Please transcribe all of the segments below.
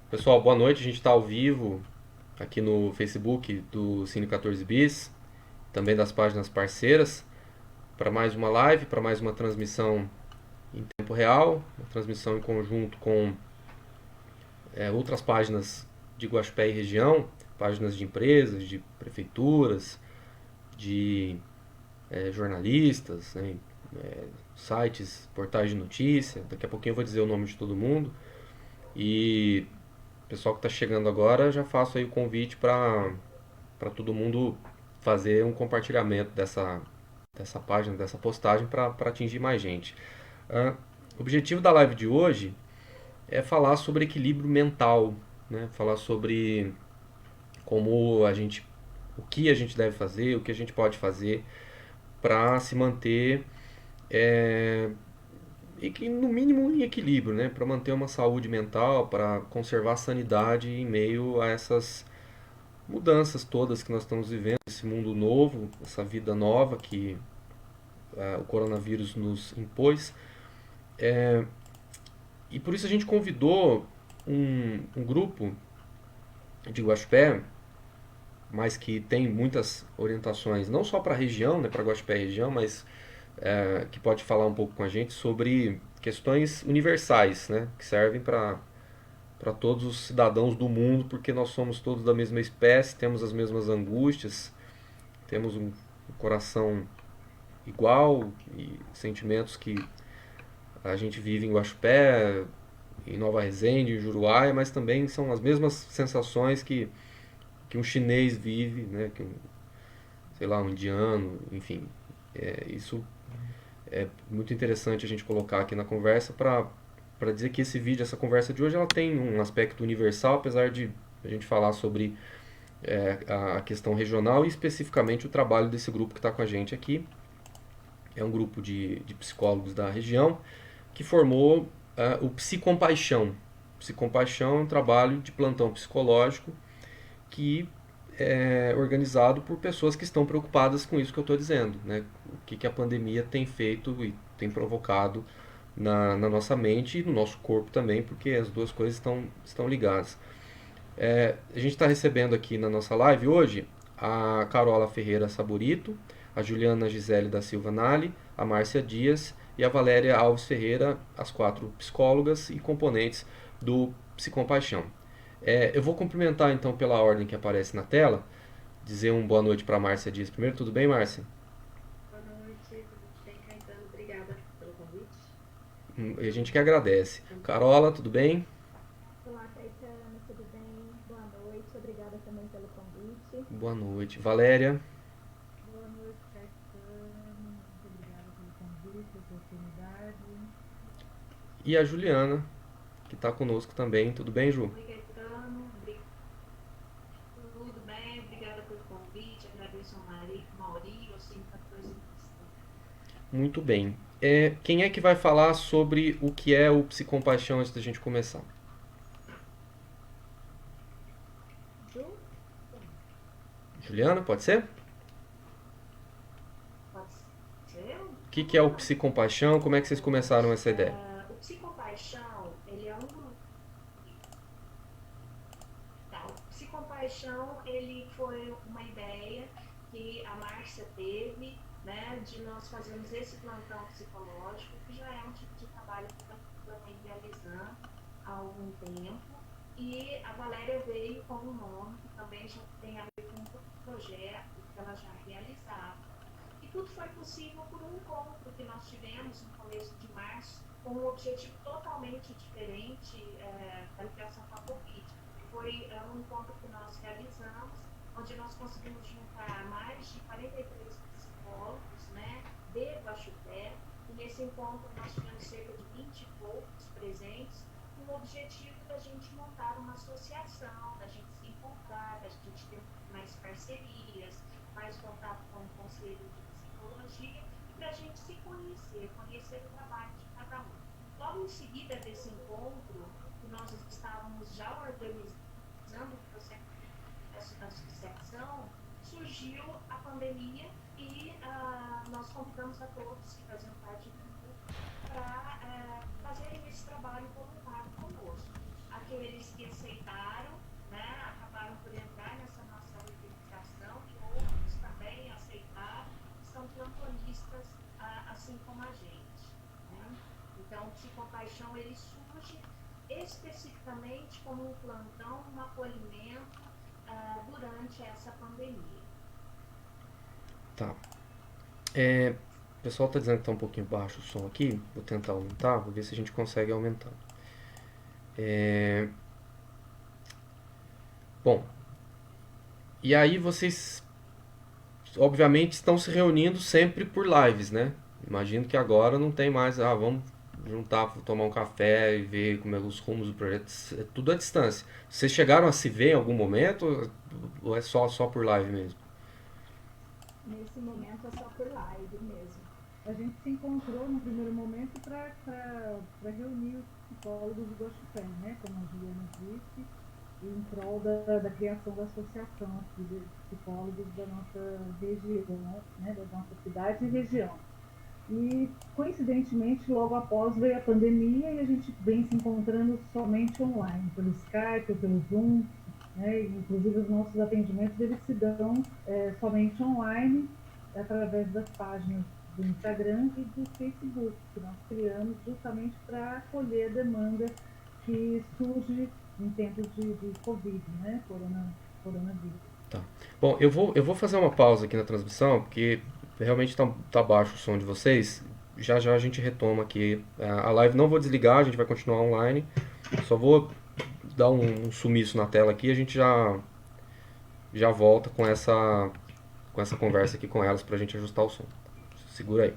Pessoal, boa noite. A gente está ao vivo aqui no Facebook do Cine 14 Bis, também das páginas parceiras, para mais uma live, para mais uma transmissão em tempo real, uma transmissão em conjunto com outras páginas de Guaxupé e região, páginas de empresas, de prefeituras, de jornalistas, né, sites, portais de notícia. Daqui a pouquinho eu vou dizer o nome de todo mundo. E pessoal que está chegando agora, já faço aí o convite para todo mundo fazer um compartilhamento dessa página, dessa postagem para atingir mais gente. O objetivo da live de hoje é falar sobre equilíbrio mental, né? Falar sobre como a gente, o que a gente deve fazer, o que a gente pode fazer para se manter é, e que no mínimo em equilíbrio, né? Para manter uma saúde mental, para conservar a sanidade em meio a essas mudanças todas que nós estamos vivendo, esse mundo novo, essa vida nova que o coronavírus nos impôs. E por isso a gente convidou um grupo de Guaxupé, mas que tem muitas orientações, não só para a região, né, para Guaxupé e região, mas que pode falar um pouco com a gente sobre questões universais, né, que servem para todos os cidadãos do mundo, porque nós somos todos da mesma espécie, temos as mesmas angústias, temos um coração igual e sentimentos que a gente vive em Guaxupé, em Nova Resende, em Juruáia, mas também são as mesmas sensações que um chinês vive, né, que sei lá, um indiano, enfim. Isso é muito interessante a gente colocar aqui na conversa para dizer que esse vídeo, essa conversa de hoje, ela tem um aspecto universal, apesar de a gente falar sobre a questão regional e especificamente o trabalho desse grupo que está com a gente aqui. É um grupo de psicólogos da região que formou o Psicompaixão. Psicompaixão é um trabalho de plantão psicológico que é organizado por pessoas que estão preocupadas com isso que eu estou dizendo, né? O que a pandemia tem feito e tem provocado na nossa mente e no nosso corpo também, porque as duas coisas estão ligadas. A gente está recebendo aqui na nossa live hoje a Carola Ferreira Saborito, a Juliana Gisele da Silva Nali, a Márcia Dias e a Valéria Alves Ferreira, as quatro psicólogas e componentes do Psicompaixão. Eu vou cumprimentar então pela ordem que aparece na tela, dizer um boa noite para a Márcia Dias primeiro. Tudo bem, Márcia? Boa noite, tudo bem, Caetano? Obrigada pelo convite. E a gente que agradece. Carola, tudo bem? Olá, Caetano, tudo bem? Boa noite, obrigada também pelo convite. Boa noite. Valéria Boa noite, Caetano. Muito obrigada pelo convite, oportunidade. e a Juliana, que está conosco também. Tudo bem, Ju? Oi, Caetano. Tudo bem? Obrigada pelo convite. Agradeço ao Mauri, ao Cine 14 Bis também. Muito bem. Quem é que vai falar sobre o que é o Psicompaixão antes da gente começar? Ju, Juliana, pode ser? Pode ser? O que, Então, que é o vamos lá. Psicompaixão? Como é que vocês começaram essa ideia? O Psicompaixão, ele é um grupo. Tá, o Psicompaixão, ele foi uma ideia que a Márcia teve, né, de nós fazermos esse plantão psicológico, que já é um tipo de trabalho que ela vem realizando há algum tempo, e a Valéria veio com um nome que também já tem a ver com um projeto que ela já realizava. E tudo foi possível por um encontro que nós tivemos no começo de março, com um objetivo totalmente diferente da ligação com a Covid. Foi um encontro que nós realizamos, onde nós conseguimos juntar mais de 43 psicólogos, né, de Guaxupé, e nesse encontro nós tivemos cerca de 20 e poucos presentes, com o objetivo da gente montar uma associação, da gente se encontrar, da gente ter mais parcerias, mais contato com o conselho de psicologia, e para a gente se conhecer, conhecer o trabalho de cada um. Logo em seguida desse encontro, que nós estávamos já organizando o processo da associação, surgiu a pandemia e nós convidamos a todos que faziam parte do grupo para fazerem esse trabalho voluntário conosco. aqueles que aceitaram, né, acabaram por entrar nessa nossa reivindicação, e outros também aceitaram, são plantonistas assim como a gente. Né? Então, o Psicompaixão ele surge especificamente como um plantão, um acolhimento durante essa pandemia. Tá. O pessoal está dizendo que está um pouquinho baixo o som aqui. Vou tentar aumentar, vou ver se a gente consegue aumentar. Bom, e aí vocês, obviamente, estão se reunindo sempre por lives, né? Imagino que agora não tem mais, vamos juntar, tomar um café e ver como é os rumos do projeto. É tudo à distância. Vocês chegaram a se ver em algum momento ou é só por live mesmo? Nesse momento é só por live mesmo. A gente se encontrou no primeiro momento para reunir os psicólogos do Guaxupé, né? Como a Juliana disse, em prol da criação da associação aqui de psicólogos da nossa região, né? Da nossa cidade e região. E, coincidentemente, logo após veio a pandemia e a gente vem se encontrando somente online, pelo Skype ou pelo Zoom, né? Inclusive os nossos atendimentos eles se dão somente online, através das páginas do Instagram e do Facebook, que nós criamos justamente para acolher a demanda que surge em tempos de Covid, né? Coronavírus. Tá. Bom, eu vou fazer uma pausa aqui na transmissão, porque realmente tá baixo o som de vocês. Já já a gente retoma aqui. A live não vou desligar, a gente vai continuar online. Só vou dar um sumiço na tela aqui e a gente já volta com essa conversa aqui com elas pra gente ajustar o som. Segura aí.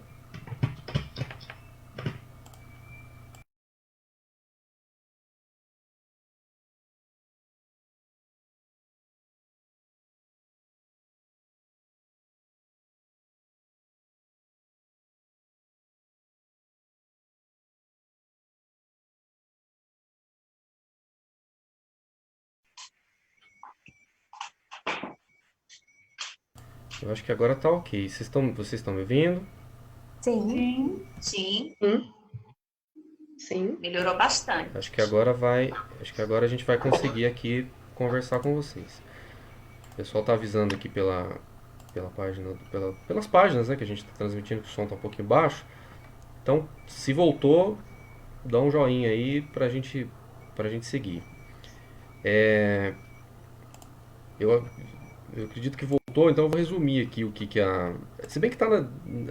Eu acho que agora tá ok. Vocês estão me ouvindo? Sim. Sim. Sim, Sim. melhorou bastante. Acho que agora a gente vai conseguir aqui conversar com vocês. O pessoal tá avisando aqui pela página, pelas páginas, né, que a gente está transmitindo, que o som tá um pouquinho baixo. Então, se voltou, dá um joinha aí pra gente seguir. Eu acredito que voltou, então eu vou resumir aqui o que a. Se bem que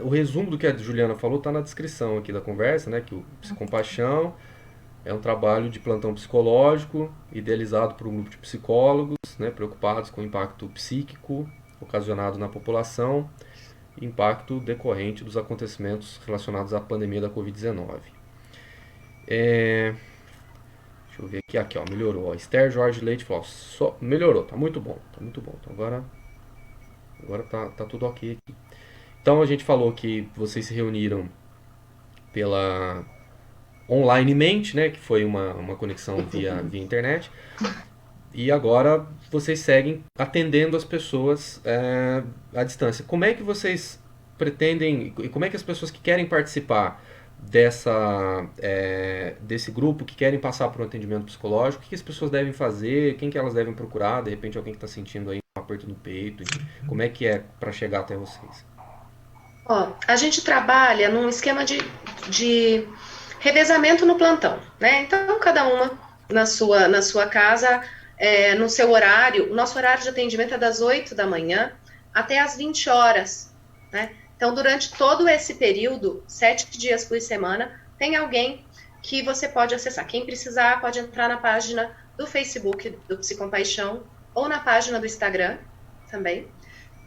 o resumo do que a Juliana falou tá na descrição aqui da conversa, né? Que o Psicompaixão é um trabalho de plantão psicológico idealizado por um grupo de psicólogos, né, preocupados com o impacto psíquico ocasionado na população e impacto decorrente dos acontecimentos relacionados à pandemia da Covid-19. Deixa eu ver aqui, ó, melhorou. Ó. Esther Jorge Leite falou, melhorou, tá muito bom, tá muito bom. Então agora tá tudo ok aqui. Então a gente falou que vocês se reuniram pela onlinemente, né, que foi uma conexão via internet. E agora vocês seguem atendendo as pessoas à distância. Como é que vocês pretendem, e como é que as pessoas que querem participar desse grupo, que querem passar por um atendimento psicológico, o que as pessoas devem fazer, quem que elas devem procurar, de repente alguém que está sentindo aí um aperto no peito, como é que é para chegar até vocês? Ó, a gente trabalha num esquema de revezamento no plantão, né? Então, cada uma na sua casa, no seu horário. O nosso horário de atendimento é das 8 da manhã até as 20 horas, né? Então, durante todo esse período, 7 dias por semana, tem alguém que você pode acessar. Quem precisar pode entrar na página do Facebook do Psicompaixão ou na página do Instagram também.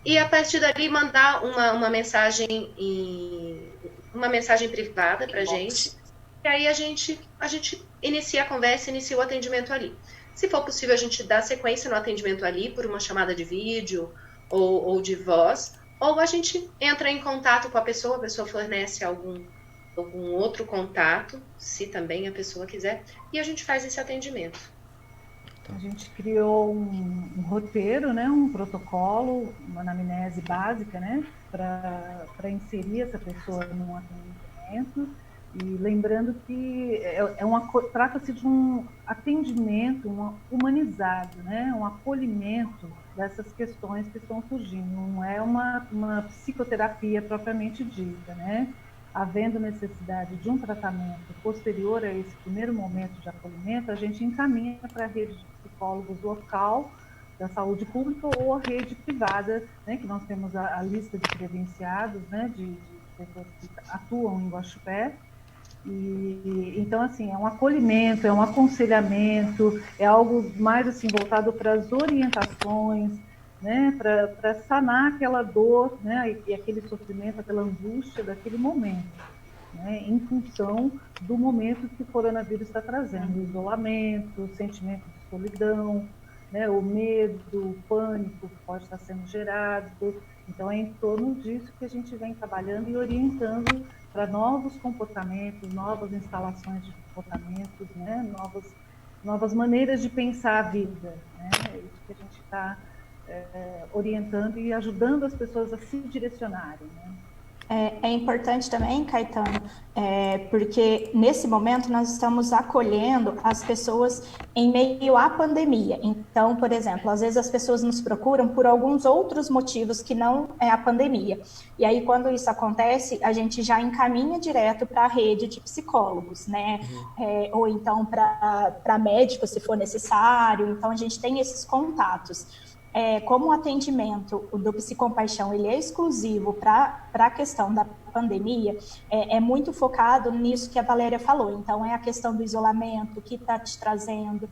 E a partir dali mandar uma mensagem privada pra gente. E aí a gente inicia a conversa, inicia o atendimento ali. Se for possível, a gente dá sequência no atendimento ali por uma chamada de vídeo ou de voz, ou a gente entra em contato com a pessoa fornece algum outro contato, se também a pessoa quiser, e a gente faz esse atendimento. A gente criou um roteiro, né, um protocolo, uma anamnese básica, né, para inserir essa pessoa num atendimento. E lembrando que trata-se de um atendimento humanizado, né? Um acolhimento dessas questões que estão surgindo. Não é uma psicoterapia propriamente dita, né? Havendo necessidade de um tratamento posterior a esse primeiro momento de acolhimento, a gente encaminha para a rede de psicólogos local da saúde pública ou a rede privada, né? Que nós temos a lista de credenciados, né? De pessoas que atuam em Guaxupé. E então, assim, é um acolhimento, é um aconselhamento, é algo mais assim voltado para as orientações, né, para sanar aquela dor, né, e aquele sofrimento, aquela angústia daquele momento, né, em função do momento que o coronavírus está trazendo, o isolamento, o sentimento de solidão, né, o medo, o pânico que pode estar sendo gerado. Então, é em torno disso que a gente vem trabalhando e orientando para novos comportamentos, novas instalações de comportamentos, né? novas maneiras de pensar a vida. Né? É isso que a gente está orientando e ajudando as pessoas a se direcionarem. Né? É importante também, Caetano, porque nesse momento nós estamos acolhendo as pessoas em meio à pandemia. Então, por exemplo, às vezes as pessoas nos procuram por alguns outros motivos que não é a pandemia. E aí, quando isso acontece, a gente já encaminha direto para a rede de psicólogos, né? Ou então para médicos, se for necessário. Então, a gente tem esses contatos. Como o atendimento do Psicompaixão ele é exclusivo para a questão da pandemia, é muito focado nisso que a Valéria falou. Então, é a questão do isolamento, o que está te trazendo,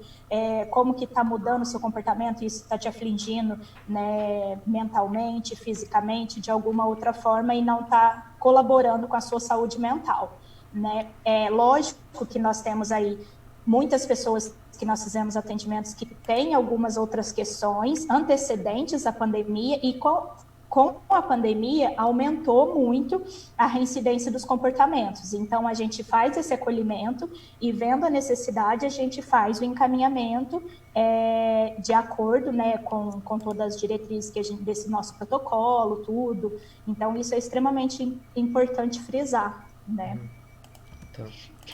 como que está mudando o seu comportamento, isso está te afligindo, né, mentalmente, fisicamente, de alguma outra forma, e não está colaborando com a sua saúde mental. Né? É lógico que nós temos aí muitas pessoas que nós fizemos atendimentos que têm algumas outras questões antecedentes à pandemia e com a pandemia aumentou muito a reincidência dos comportamentos. Então, a gente faz esse acolhimento e, vendo a necessidade, a gente faz o encaminhamento de acordo, né, com todas as diretrizes desse nosso protocolo, tudo. Então, isso é extremamente importante frisar, né? Então.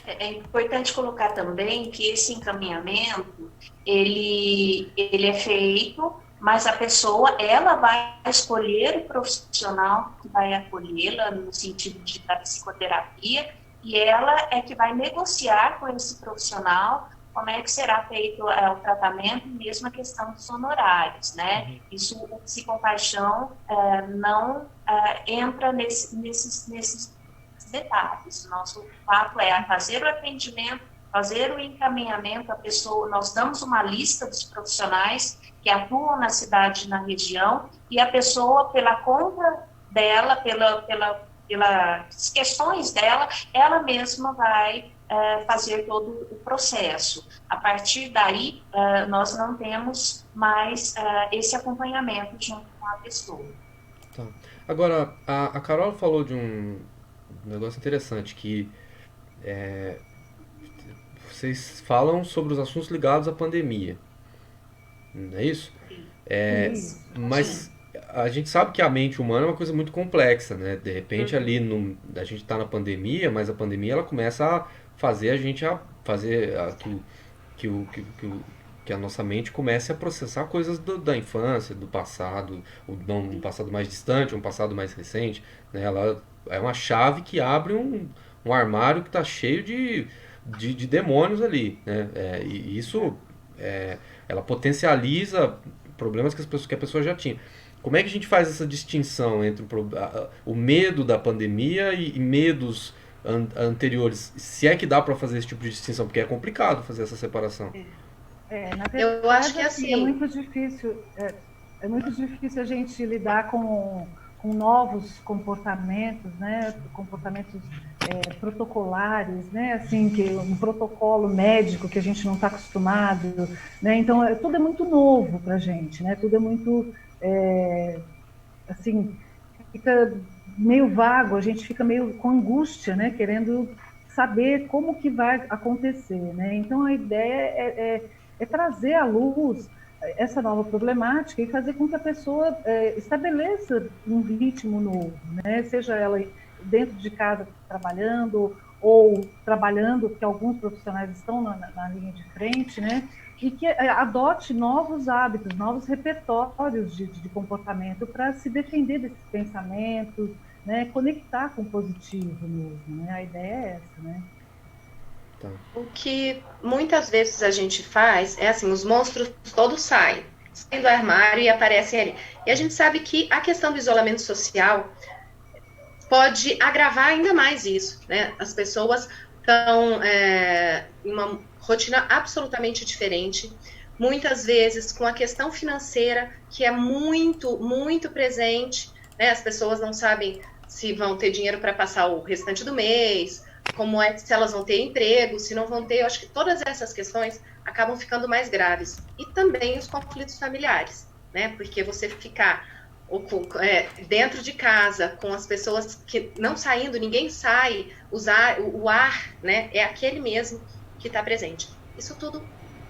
É importante colocar também que esse encaminhamento, ele é feito, mas a pessoa, ela vai escolher o profissional que vai acolhê-la no sentido da psicoterapia, e ela é que vai negociar com esse profissional como é que será feito o tratamento, mesmo a questão dos honorários, né? Isso, o Psicompaixão não entra nesses detalhes. Nosso fato é fazer o atendimento, fazer o encaminhamento à pessoa. Nós damos uma lista dos profissionais que atuam na cidade, na região, e a pessoa, pela conta dela, pelas questões dela, ela mesma vai fazer todo o processo. A partir daí, nós não temos mais esse acompanhamento junto com a pessoa. Tá. Agora, a Carol falou de um negócio interessante, que vocês falam sobre os assuntos ligados à pandemia, não é isso? Mas a gente sabe que a mente humana é uma coisa muito complexa, né? De repente ali a gente está na pandemia, mas a pandemia ela começa a fazer a gente que a nossa mente comece a processar coisas da infância, do passado, um passado mais distante, um passado mais recente, né? Ela é uma chave que abre um armário que está cheio de demônios ali, né? E isso ela potencializa problemas que a pessoa já tinha. Como é que a gente faz essa distinção entre o medo da pandemia e medos anteriores? Se é que dá para fazer esse tipo de distinção, porque é complicado fazer essa separação. Na verdade, eu acho que assim, é muito difícil a gente lidar com novos comportamentos, né? Comportamentos protocolares, né? Assim, que um protocolo médico que a gente não está acostumado, né? Então, tudo é muito novo para a gente, né? Tudo é muito, assim, fica meio vago, a gente fica meio com angústia, né? Querendo saber como que vai acontecer, né? Então, a ideia é trazer à luz essa nova problemática e fazer com que a pessoa estabeleça um ritmo novo, né? Seja ela dentro de casa trabalhando ou trabalhando, que alguns profissionais estão na linha de frente, né? E que adote novos hábitos, novos repertórios de comportamento para se defender desses pensamentos, né? Conectar com o positivo mesmo, né? A ideia é essa, né? Tá. O que muitas vezes a gente faz é assim, os monstros todos saem do armário e aparecem ali. E a gente sabe que a questão do isolamento social pode agravar ainda mais isso, né? As pessoas estão em uma rotina absolutamente diferente, muitas vezes com a questão financeira, que é muito, muito presente, né? As pessoas não sabem se vão ter dinheiro para passar o restante do mês, como é se elas vão ter emprego, se não vão ter. Eu acho que todas essas questões acabam ficando mais graves. E também os conflitos familiares, né? Porque você ficar dentro de casa, com as pessoas que não saindo, ninguém sai, o ar, né, é aquele mesmo que está presente. Isso tudo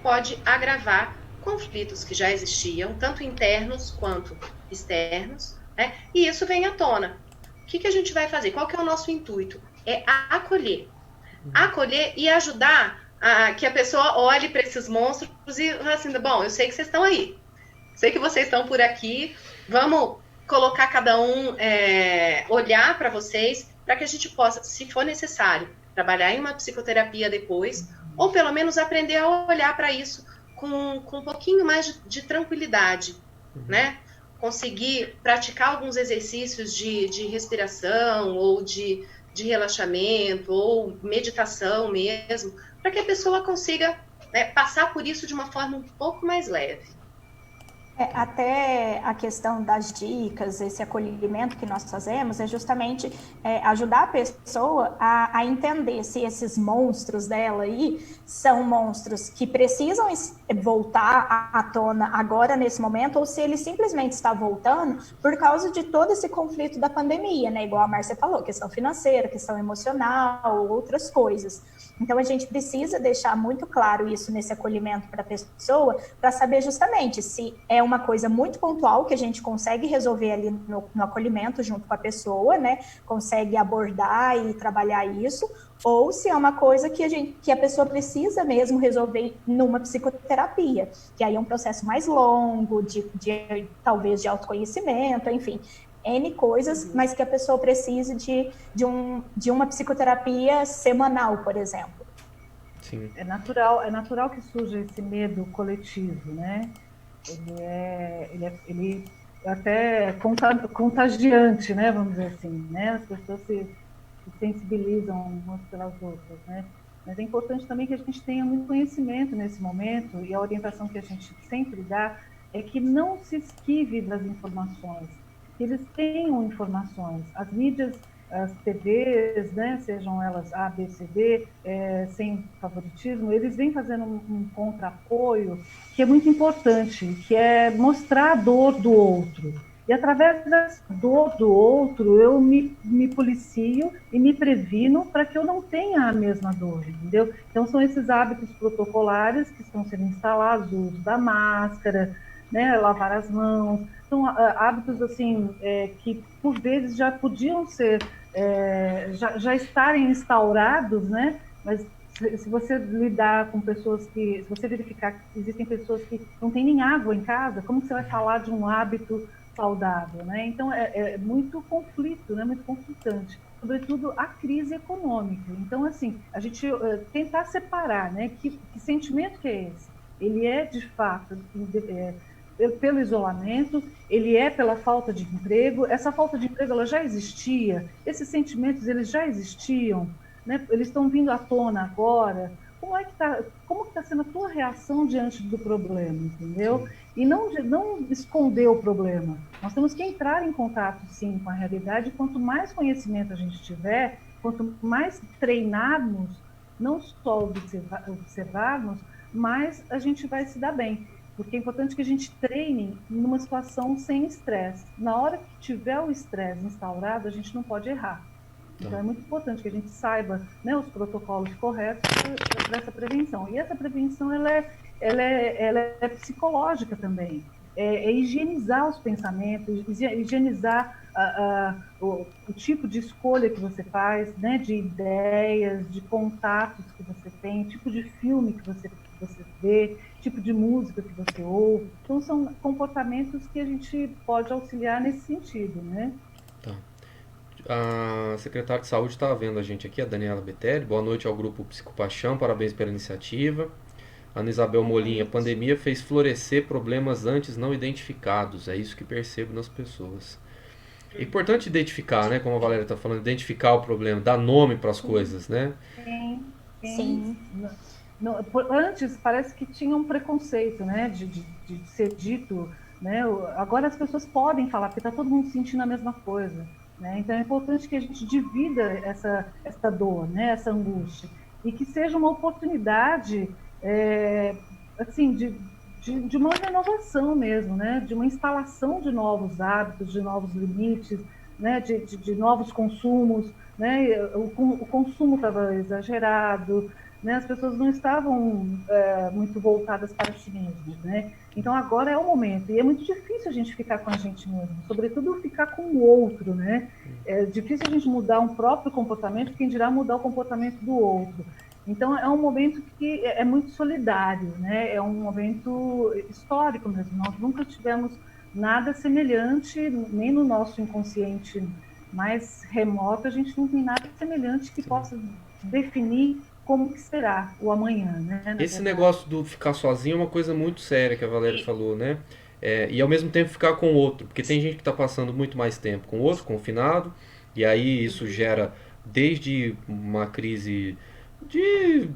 pode agravar conflitos que já existiam, tanto internos quanto externos, né, e isso vem à tona. O que a gente vai fazer? Qual que é o nosso intuito? É acolher. Acolher e ajudar que a pessoa olhe para esses monstros e fale assim, bom, eu sei que vocês estão aí, sei que vocês estão por aqui, vamos colocar cada um, olhar para vocês, para que a gente possa, se for necessário, trabalhar em uma psicoterapia depois, ou pelo menos aprender a olhar para isso com um pouquinho mais de tranquilidade, né? Conseguir praticar alguns exercícios de respiração, ou de relaxamento, ou meditação mesmo, para que a pessoa consiga, né, passar por isso de uma forma um pouco mais leve. Até a questão das dicas, esse acolhimento que nós fazemos é justamente ajudar a pessoa a entender se esses monstros dela aí são monstros que precisam voltar à tona agora, nesse momento, ou se ele simplesmente está voltando por causa de todo esse conflito da pandemia, né? Igual a Márcia falou, questão financeira, questão emocional, outras coisas. Então, a gente precisa deixar muito claro isso nesse acolhimento para a pessoa, para saber justamente se é uma coisa muito pontual que a gente consegue resolver ali no acolhimento junto com a pessoa, né? Consegue abordar e trabalhar isso, ou se é uma coisa que a pessoa precisa mesmo resolver numa psicoterapia, que aí é um processo mais longo, talvez de autoconhecimento, enfim, N coisas, mas que a pessoa precise de uma psicoterapia semanal, por exemplo. Sim. É natural que surja esse medo coletivo, né? Ele é até contagiante, né? Vamos dizer assim, né? As pessoas se sensibilizam umas pelas outras, né? Mas é importante também que a gente tenha muito conhecimento nesse momento, e a orientação que a gente sempre dá é que não se esquive das informações, que eles tenham informações. As mídias, as TVs, né, sejam elas A, B, C, D, sem favoritismo, eles vêm fazendo um contra-apoio que é muito importante, que é mostrar a dor do outro. E através da dor do outro, eu me policio e me previno para que eu não tenha a mesma dor, entendeu? Então, são esses hábitos protocolares que estão sendo instalados, o uso da máscara, né, lavar as mãos. São hábitos assim, que por vezes já podiam ser, já estarem instaurados, né? Mas se você lidar com pessoas se você verificar que existem pessoas que não têm nem água em casa, como que você vai falar de um hábito saudável, né? Então é muito conflito, né? Muito conflitante, sobretudo a crise econômica. Então, assim, a gente tentar separar, né? Que sentimento que é esse? Ele é de fato pelo isolamento, ele é pela falta de emprego. Essa falta de emprego ela já existia, esses sentimentos eles já existiam, né? Eles estão vindo à tona agora. Como que está sendo a tua reação diante do problema, entendeu? Sim. E não esconder o problema. Nós temos que entrar em contato, sim, com a realidade. Quanto mais conhecimento a gente tiver, quanto mais treinarmos, não só observarmos, mais a gente vai se dar bem. Porque é importante que a gente treine numa situação sem estresse. Na hora que tiver o estresse instaurado, a gente não pode errar. Então, é muito importante que a gente saiba, né, os protocolos corretos para essa prevenção. E essa prevenção, ela é psicológica também. é higienizar os pensamentos, higienizar o tipo de escolha que você faz, né, de ideias, de contatos que você tem, tipo de filme que você vê, tipo de música que você ouve. Então, são comportamentos que a gente pode auxiliar nesse sentido, né? Tá. A secretária de Saúde está vendo a gente aqui, a Daniela Betelli. Boa noite ao grupo Psicopaixão, parabéns pela iniciativa. Ana Isabel Molinha, a pandemia fez florescer problemas antes não identificados. É isso que percebo nas pessoas. É importante identificar, né? Como a Valéria está falando, identificar o problema, dar nome para as coisas, né? Sim. Antes parece que tinha um preconceito, né? De ser dito, né? Agora as pessoas podem falar, porque está todo mundo sentindo a mesma coisa, né? Então é importante que a gente divida essa dor, né? Essa angústia, e que seja uma oportunidade, assim, de uma renovação mesmo, né? De uma instalação de novos hábitos, de novos limites, né? De novos consumos, né? O consumo estava exagerado, né? As pessoas não estavam muito voltadas para si mesmas, né? Então agora é o momento, e é muito difícil a gente ficar com a gente mesmo, sobretudo ficar com o outro, né? É difícil a gente mudar um próprio comportamento, quem dirá mudar o comportamento do outro. Então é um momento que é muito solidário, né? É um momento histórico mesmo. Nós nunca tivemos nada semelhante, nem no nosso inconsciente mais remoto, a gente não tem nada semelhante que possa definir como que será o amanhã, né? Esse negócio do ficar sozinho é uma coisa muito séria que a Valéria falou, né? E ao mesmo tempo ficar com o outro, porque tem gente que está passando muito mais tempo com o outro, confinado, e aí isso gera desde uma crise de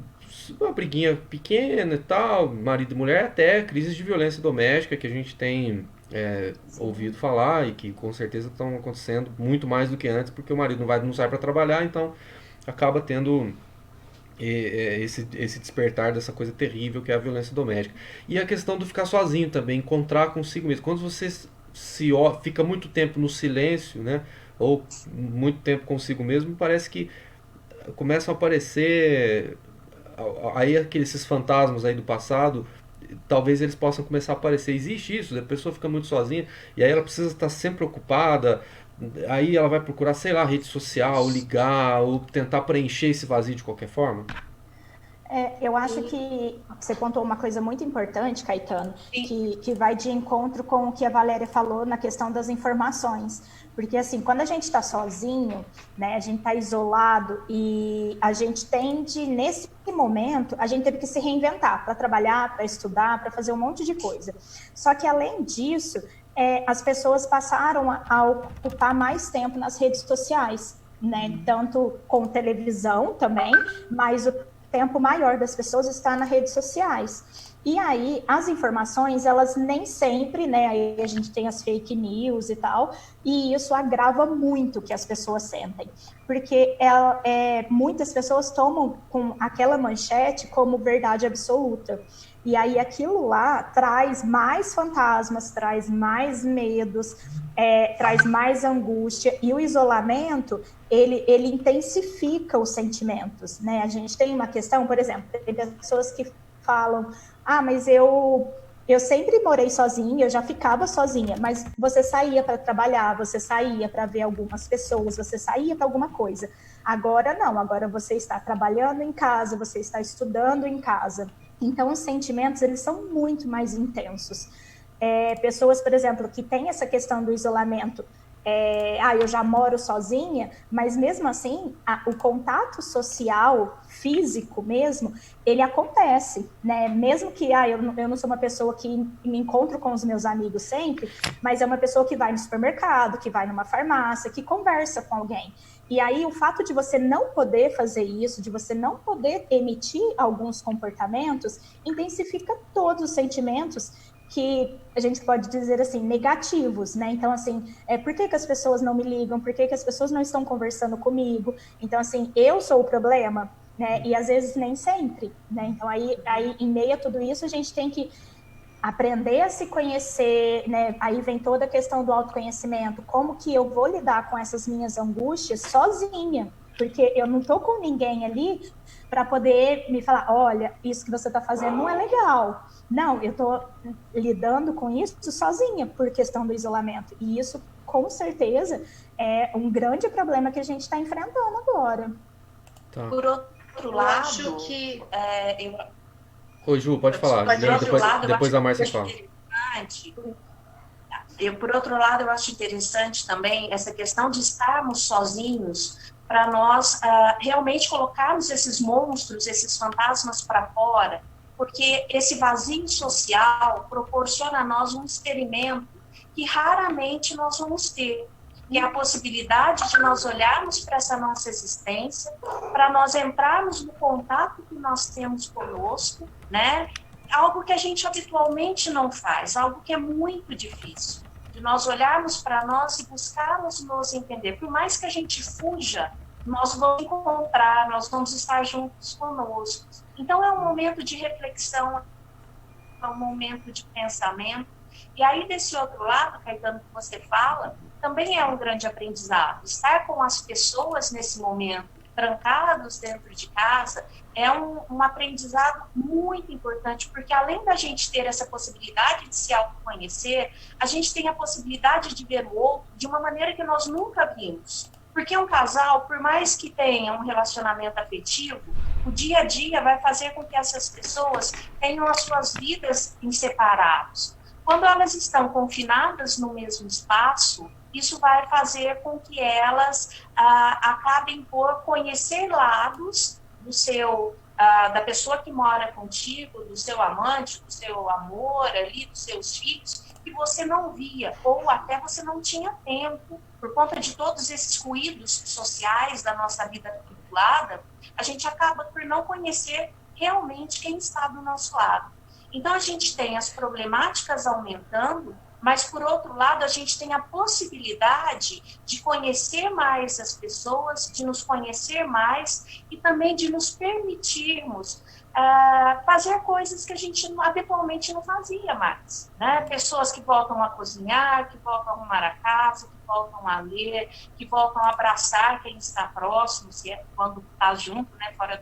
uma briguinha pequena e tal, marido e mulher, até crises de violência doméstica que a gente tem ouvido falar e que com certeza estão acontecendo muito mais do que antes, porque o marido não sai para trabalhar, então acaba tendo esse despertar dessa coisa terrível que é a violência doméstica. E a questão do ficar sozinho também, encontrar consigo mesmo. Quando você fica muito tempo no silêncio, né, ou muito tempo consigo mesmo, parece que começam a aparecer aí esses fantasmas aí do passado, talvez eles possam começar a aparecer. Existe isso, a pessoa fica muito sozinha e aí ela precisa estar sempre ocupada, aí ela vai procurar, sei lá, rede social, ligar ou tentar preencher esse vazio de qualquer forma. Eu acho que você contou uma coisa muito importante, Caetano, que vai de encontro com o que a Valéria falou na questão das informações. Porque, assim, quando a gente está sozinho, né, a gente está isolado e a gente tende, nesse momento, a gente teve que se reinventar para trabalhar, para estudar, para fazer um monte de coisa. Só que, além disso, as pessoas passaram a ocupar mais tempo nas redes sociais, né, tanto com televisão também, mas o tempo maior das pessoas está nas redes sociais. E aí, as informações, elas nem sempre, né, aí a gente tem as fake news e tal, e isso agrava muito o que as pessoas sentem, porque muitas pessoas tomam com aquela manchete como verdade absoluta, e aí aquilo lá traz mais fantasmas, traz mais medos, traz mais angústia, e o isolamento, ele intensifica os sentimentos, né? A gente tem uma questão, por exemplo, tem pessoas que falam, mas eu sempre morei sozinha, eu já ficava sozinha, mas você saía para trabalhar, você saía para ver algumas pessoas, você saía para alguma coisa. Agora não, agora você está trabalhando em casa, você está estudando em casa. Então, os sentimentos, eles são muito mais intensos. Pessoas, por exemplo, que têm essa questão do isolamento, eu já moro sozinha, mas mesmo assim, o contato social, físico mesmo, ele acontece, né? Mesmo que eu não sou uma pessoa que me encontro com os meus amigos sempre, mas é uma pessoa que vai no supermercado, que vai numa farmácia, que conversa com alguém. E aí, o fato de você não poder fazer isso, de você não poder emitir alguns comportamentos, intensifica todos os sentimentos que a gente pode dizer assim, negativos, né? Então, assim, por que as pessoas não me ligam? Por que as pessoas não estão conversando comigo? Então, assim, eu sou o problema, né? E às vezes nem sempre, né? Então, aí em meio a tudo isso, a gente tem que aprender a se conhecer, né? Aí vem toda a questão do autoconhecimento. Como que eu vou lidar com essas minhas angústias sozinha? porque eu não estou com ninguém ali para poder me falar, olha, isso que você está fazendo não é legal. Não, eu estou lidando com isso sozinha por questão do isolamento. E isso, com certeza, é um grande problema que a gente está enfrentando agora. Tá. Por outro lado, acho que Oi, Ju, pode falar. Depois a Márcia fala. Por outro lado, eu acho interessante também essa questão de estarmos sozinhos para nós realmente colocarmos esses monstros, esses fantasmas para fora, porque esse vazio social proporciona a nós um experimento que raramente nós vamos ter, que é a possibilidade de nós olharmos para essa nossa existência, para nós entrarmos no contato que nós temos conosco, né? Algo que a gente habitualmente não faz, algo que é muito difícil, de nós olharmos para nós e buscarmos nos entender. Por mais que a gente fuja, nós vamos encontrar, nós vamos estar juntos conosco. Então, é um momento de reflexão, é um momento de pensamento. E aí, desse outro lado, Caetano, que você fala, também é um grande aprendizado. Estar com as pessoas nesse momento, trancados dentro de casa, é um aprendizado muito importante, porque além da gente ter essa possibilidade de se autoconhecer, a gente tem a possibilidade de ver o outro de uma maneira que nós nunca vimos. Porque um casal, por mais que tenha um relacionamento afetivo, o dia a dia vai fazer com que essas pessoas tenham as suas vidas em separados. Quando elas estão confinadas no mesmo espaço, isso vai fazer com que elas acabem por conhecer lados do seu, da pessoa que mora contigo, do seu amante, do seu amor ali, dos seus filhos, que você não via, ou até você não tinha tempo, por conta de todos esses ruídos sociais da nossa vida atribulada, a gente acaba por não conhecer realmente quem está do nosso lado. Então, a gente tem as problemáticas aumentando, mas, por outro lado, a gente tem a possibilidade de conhecer mais as pessoas, de nos conhecer mais e também de nos permitirmos fazer coisas que a gente habitualmente não fazia mais, né? Pessoas que voltam a cozinhar, que voltam a arrumar a casa, que voltam a ler, que voltam a abraçar quem está próximo, se é quando está junto, né, fora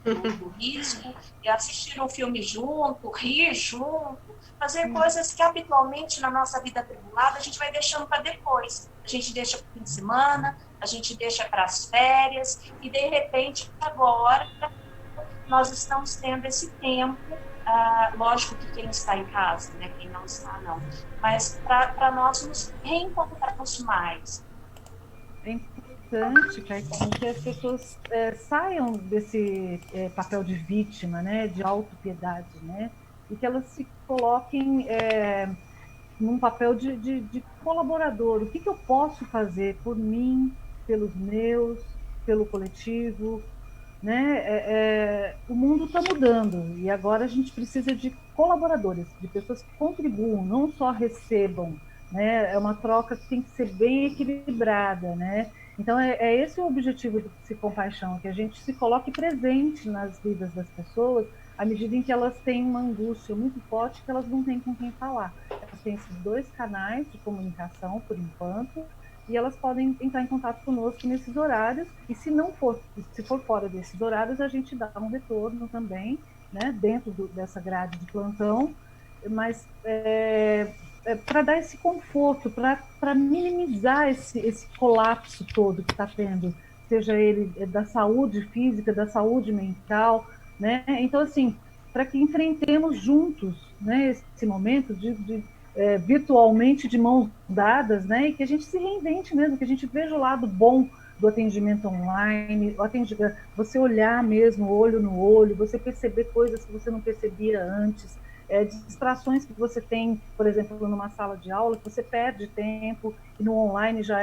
do risco, e assistir um filme junto, rir junto, fazer coisas que habitualmente na nossa vida atribulada a gente vai deixando para depois. A gente deixa para o fim de semana, a gente deixa para as férias, e de repente agora nós estamos tendo esse tempo, lógico que quem está em casa, né, quem não está não, mas para nós nos reencontrarmos mais. É importante, Caetano, que as pessoas saiam desse papel de vítima, né, de autopiedade, né, e que elas se coloquem num papel de colaborador. O que eu posso fazer por mim, pelos meus, pelo coletivo, né? O mundo está mudando e agora a gente precisa de colaboradores, de pessoas que contribuam, não só recebam, né? É uma troca que tem que ser bem equilibrada, né? Então é esse o objetivo do Psicompaixão, que a gente se coloque presente nas vidas das pessoas à medida em que elas têm uma angústia muito forte que elas não têm com quem falar. Elas têm esses 2 canais de comunicação por enquanto, e elas podem entrar em contato conosco nesses horários, e se for fora desses horários, a gente dá um retorno também, né, dentro dessa grade de plantão, mas para dar esse conforto, para minimizar esse colapso todo que está tendo, seja ele da saúde física, da saúde mental, né? Então, assim, para que enfrentemos juntos, né, esse momento virtualmente de mãos dadas, né, e que a gente se reinvente mesmo, que a gente veja o lado bom do atendimento online, você olhar mesmo, olho no olho, você perceber coisas que você não percebia antes, distrações que você tem, por exemplo, numa sala de aula, que você perde tempo, e no online já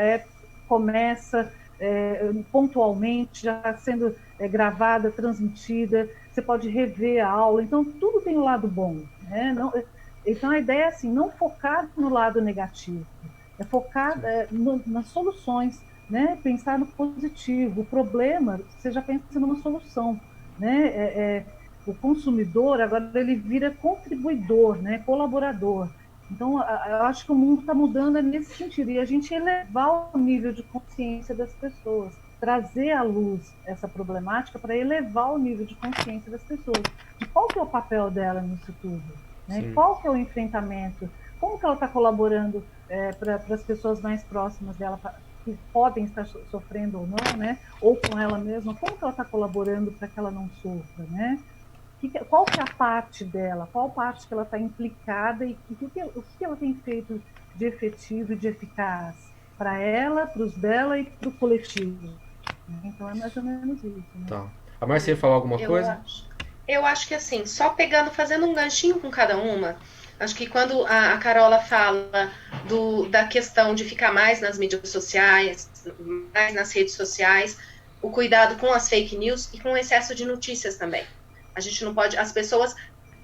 começa pontualmente, já sendo gravada, transmitida, você pode rever a aula, então tudo tem um lado bom, né? Então a ideia é assim, não focar no lado negativo, é focar nas soluções, né? Pensar no positivo. O problema, você já pensa numa solução, né? O consumidor agora ele vira contribuidor, né? Colaborador. Então eu acho que o mundo está mudando nesse sentido, e a gente elevar o nível de consciência das pessoas, trazer à luz essa problemática para elevar o nível de consciência das pessoas. De qual que é o papel dela nisso tudo? Né? Qual que é o enfrentamento? Como que ela está colaborando para as pessoas mais próximas dela, que podem estar sofrendo ou não, né? Ou com ela mesma? Como que ela está colaborando para que ela não sofra, né? Qual que é a parte dela? Qual parte que ela está implicada e o que ela tem feito de efetivo e de eficaz para ela, para os dela e para o coletivo? Então é mais ou menos isso. Né? Tá. A Márcia ia falar alguma coisa? Eu acho que assim, só fazendo um ganchinho com cada uma, acho que quando a Carola fala da questão de ficar mais nas mídias sociais, mais nas redes sociais, o cuidado com as fake news e com o excesso de notícias também. A gente não pode, as pessoas,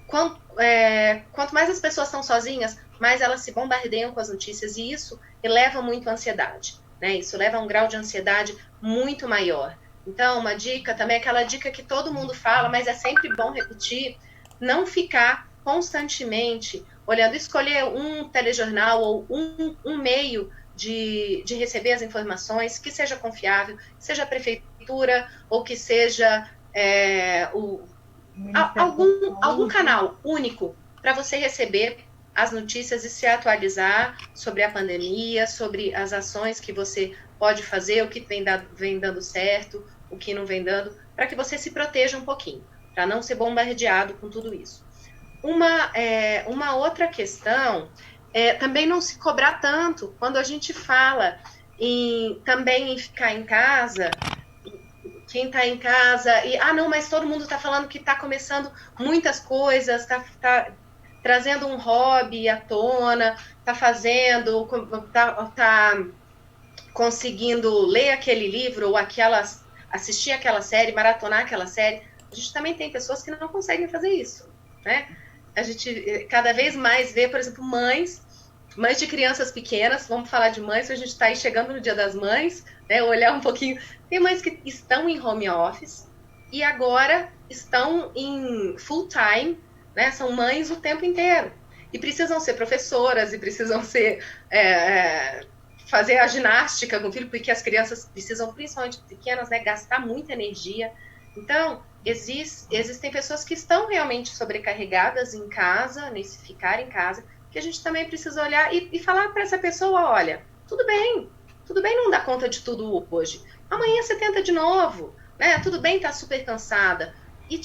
quanto mais as pessoas estão sozinhas, mais elas se bombardeiam com as notícias e isso eleva muito a ansiedade, né? Isso leva a um grau de ansiedade muito maior. Então, uma dica também é aquela dica que todo mundo fala, mas é sempre bom repetir, não ficar constantemente olhando, escolher um telejornal ou um meio de receber as informações, que seja confiável, que seja a prefeitura ou que seja algum canal único para você receber as notícias e se atualizar sobre a pandemia, sobre as ações que você pode fazer, o que vem dando certo, o que não vem dando, para que você se proteja um pouquinho, para não ser bombardeado com tudo isso. Uma outra questão é também não se cobrar tanto quando a gente fala também em ficar em casa. Quem está em casa não, mas todo mundo está falando que está começando muitas coisas, está trazendo um hobby à tona, está conseguindo ler aquele livro ou assistir aquela série, maratonar aquela série. A gente também tem pessoas que não conseguem fazer isso, né? A gente cada vez mais vê, por exemplo, mães de crianças pequenas, vamos falar de mães, a gente está aí chegando no Dia das Mães, né? Olhar um pouquinho. Tem mães que estão em home office e agora estão em full time, né? São mães o tempo inteiro. E precisam ser professoras e precisam ser fazer a ginástica com o filho, porque as crianças precisam, principalmente pequenas, né, gastar muita energia. Então, existem pessoas que estão realmente sobrecarregadas em casa, nesse ficar em casa, que a gente também precisa olhar e falar para essa pessoa, olha, tudo bem não dar conta de tudo hoje. Amanhã você tenta de novo, né? Tudo bem estar super cansada. E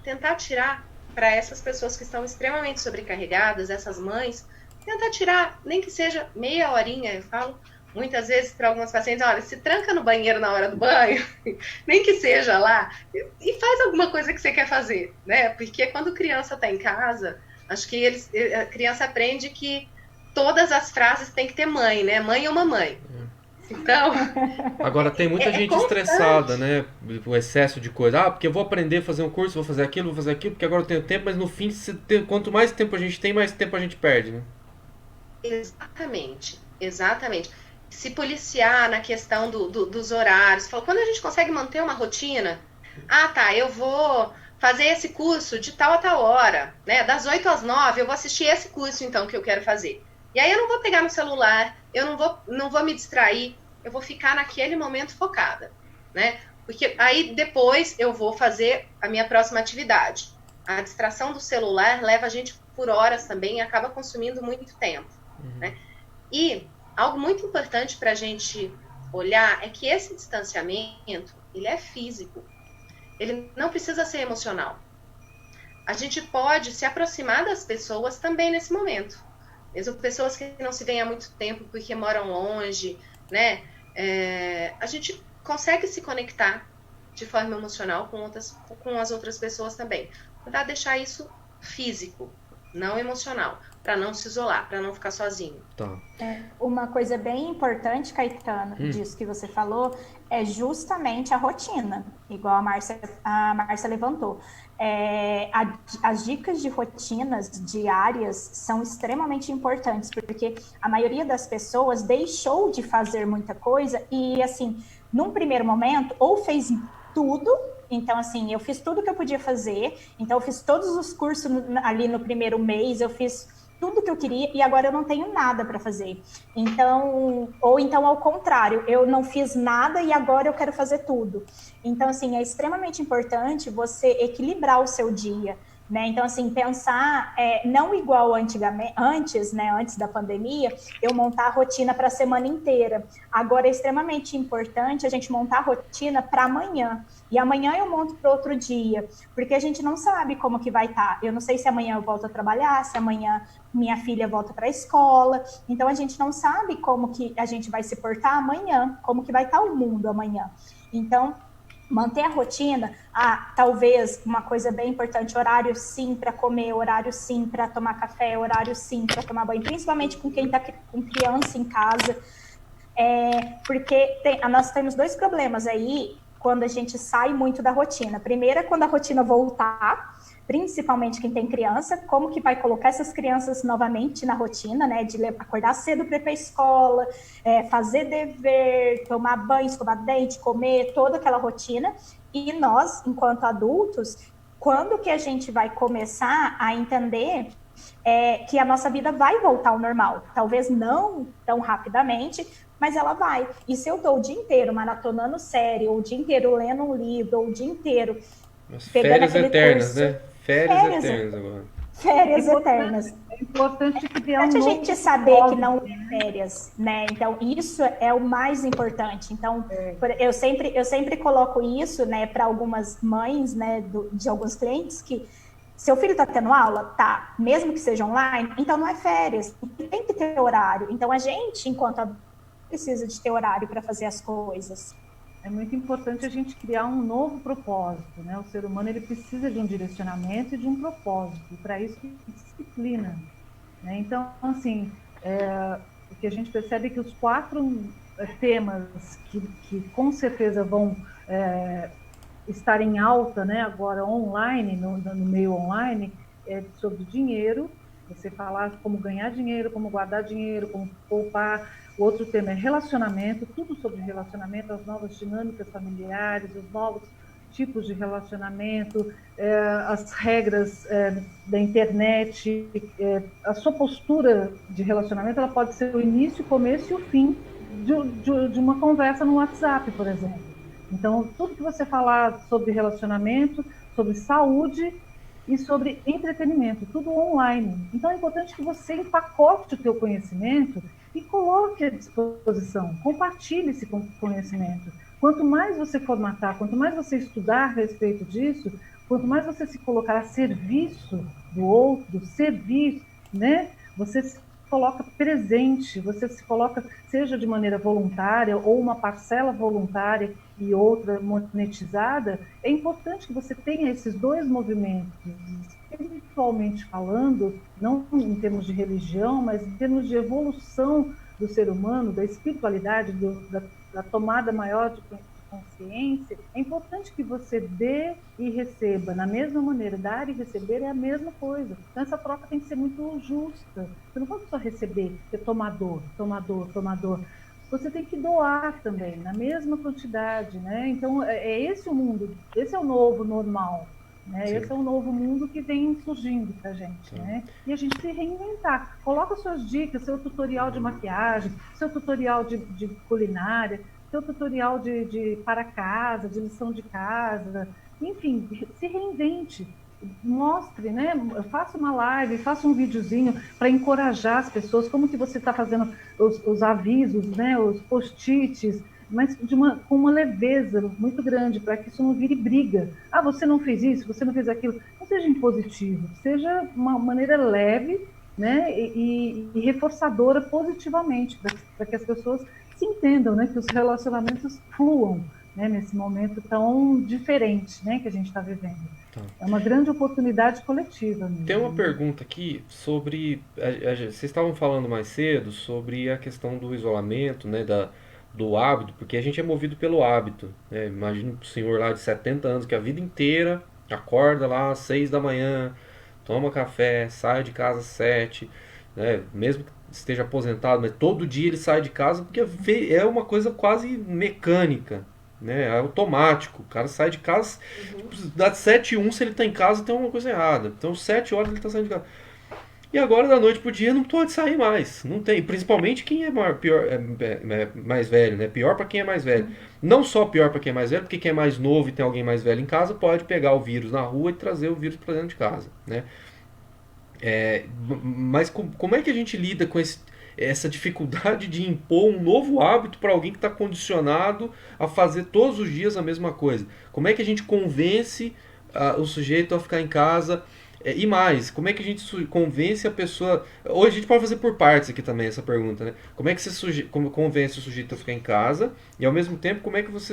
tentar tirar para essas pessoas que estão extremamente sobrecarregadas, essas mães, tentar tirar, nem que seja meia horinha, eu falo muitas vezes para algumas pacientes, olha, se tranca no banheiro na hora do banho, nem que seja lá, e faz alguma coisa que você quer fazer, né? Porque quando criança está em casa, acho que a criança aprende que todas as frases tem que ter mãe, né? Mãe ou mamãe. Então, agora tem muita gente estressada, né? O excesso de coisa. Porque eu vou aprender a fazer um curso, vou fazer aquilo, porque agora eu tenho tempo, mas no fim, quanto mais tempo a gente tem, mais tempo a gente perde, né? Exatamente. Se policiar na questão dos horários. Quando a gente consegue manter uma rotina, eu vou fazer esse curso de tal a tal hora, né? Das 8 às 9, eu vou assistir esse curso, então, que eu quero fazer. E aí eu não vou pegar no celular, eu não vou me distrair, eu vou ficar naquele momento focada, né? Porque aí depois eu vou fazer a minha próxima atividade. A distração do celular leva a gente por horas também e acaba consumindo muito tempo, né? E algo muito importante para a gente olhar é que esse distanciamento, ele é físico. Ele não precisa ser emocional. A gente pode se aproximar das pessoas também nesse momento. Mesmo pessoas que não se veem há muito tempo porque moram longe, né? A gente consegue se conectar de forma emocional com as outras pessoas também. Tentar deixar isso físico, não emocional, para não se isolar, para não ficar sozinho. Tá. Uma coisa bem importante, Caetano, disso que você falou, é justamente a rotina, igual a Márcia levantou. As dicas de rotinas diárias são extremamente importantes, porque a maioria das pessoas deixou de fazer muita coisa e, assim, num primeiro momento, ou fez tudo. Então, assim, eu fiz tudo que eu podia fazer. Então, eu fiz todos os cursos ali no primeiro mês, eu fiz tudo que eu queria e agora eu não tenho nada para fazer. Então, ou então ao contrário, eu não fiz nada e agora eu quero fazer tudo. Então, assim, é extremamente importante você equilibrar o seu dia, né? Então, assim, pensar não igual antes, né? Antes da pandemia, eu montar a rotina para a semana inteira. Agora é extremamente importante a gente montar a rotina para amanhã. E amanhã eu monto para outro dia, porque a gente não sabe como que vai estar. Eu não sei se amanhã eu volto a trabalhar, se amanhã minha filha volta para a escola. Então, a gente não sabe como que a gente vai se portar amanhã, como que vai estar o mundo amanhã. Então, manter a rotina, talvez uma coisa bem importante, horário sim para comer, horário sim para tomar café, horário sim para tomar banho, principalmente com quem está com criança em casa, porque nós temos dois problemas aí quando a gente sai muito da rotina. Primeiro é quando a rotina voltar, principalmente quem tem criança, como que vai colocar essas crianças novamente na rotina, né, de acordar cedo para ir para a escola, fazer dever, tomar banho, escovar dente, comer, toda aquela rotina. E nós, enquanto adultos, quando que a gente vai começar a entender que a nossa vida vai voltar ao normal? Talvez não tão rapidamente, mas ela vai. E se eu estou o dia inteiro maratonando série, ou o dia inteiro lendo um livro, ou o dia inteiro As pegando férias aquele eternas, curso, né? Férias eternas agora. férias eternas. É importante criar Importante a novo gente saber que não é férias, né? Então, isso é o mais importante. Então, eu sempre coloco isso, né, para algumas mães, né, de alguns clientes, que seu filho está tendo aula? Tá. Mesmo que seja online, então não é férias. Tem que ter horário. Então, a gente, enquanto adulto, precisa de ter horário para fazer as coisas. É muito importante a gente criar um novo propósito, né? O ser humano ele precisa de um direcionamento e de um propósito, e para isso disciplina, né? Então, assim, o que a gente percebe é que os 4 temas que com certeza vão estar em alta, né? Agora online, no meio online, é sobre dinheiro. Você falar como ganhar dinheiro, como guardar dinheiro, como poupar. O outro tema é relacionamento, tudo sobre relacionamento, as novas dinâmicas familiares, os novos tipos de relacionamento, as regras da internet, a sua postura de relacionamento, ela pode ser o início, o começo e o fim de uma conversa no WhatsApp, por exemplo. Então, tudo que você falar sobre relacionamento, sobre saúde e sobre entretenimento, tudo online. Então, é importante que você empacote o teu conhecimento e coloque à disposição, compartilhe esse conhecimento. Quanto mais você formatar, quanto mais você estudar a respeito disso, quanto mais você se colocar a serviço do outro, servir, né? Você se coloca presente, você se coloca, seja de maneira voluntária ou uma parcela voluntária e outra monetizada. É importante que você tenha esses dois movimentos, espiritualmente falando, não em termos de religião, mas em termos de evolução do ser humano, da espiritualidade, da tomada maior de consciência. É importante que você dê e receba na mesma maneira. Dar e receber é a mesma coisa. Então, essa troca tem que ser muito justa. Você não pode só receber, ser tomador. Você tem que doar também, na mesma quantidade, né? Então, é esse o mundo, esse é o novo normal. Né? Esse é o novo mundo que vem surgindo para a gente, né? E a gente se reinventar. Coloca suas dicas, seu tutorial de maquiagem, seu tutorial de culinária, seu tutorial de para casa, de lição de casa, enfim, se reinvente, mostre, né? Faça uma live, faça um videozinho para encorajar as pessoas, como que você está fazendo os avisos, né? Os post-its, mas com uma leveza muito grande, para que isso não vire briga. Ah, você não fez isso, você não fez aquilo. Não seja impositivo, seja uma maneira leve, né, e reforçadora positivamente, para que as pessoas se entendam, né, que os relacionamentos fluam, né, nesse momento tão diferente, né, que a gente está vivendo. Tá. É uma grande oportunidade coletiva mesmo. Tem uma pergunta aqui sobre... Vocês estavam falando mais cedo sobre a questão do isolamento, né, do hábito, porque a gente é movido pelo hábito, né? Imagina o senhor lá de 70 anos que a vida inteira acorda lá às 6 da manhã, toma café, sai de casa às 7, né? Mesmo que esteja aposentado, mas todo dia ele sai de casa porque é uma coisa quase mecânica, né? É automático. O cara sai de casa, tipo, das 7h01, se ele está em casa, tem uma coisa errada. Então 7 horas ele está saindo de casa. E agora, da noite pro dia, não pode sair mais. Não tem. Principalmente quem é pior, mais velho, né? Pior para quem é mais velho. Não só pior para quem é mais velho, porque quem é mais novo e tem alguém mais velho em casa pode pegar o vírus na rua e trazer o vírus para dentro de casa, né? Mas como é que a gente lida com essa dificuldade de impor um novo hábito para alguém que está condicionado a fazer todos os dias a mesma coisa? Como é que a gente convence o sujeito a ficar em casa? E mais, como é que a gente convence a pessoa. Hoje a gente pode fazer por partes aqui também essa pergunta, né? Como é que você convence o sujeito a ficar em casa e ao mesmo tempo como é que você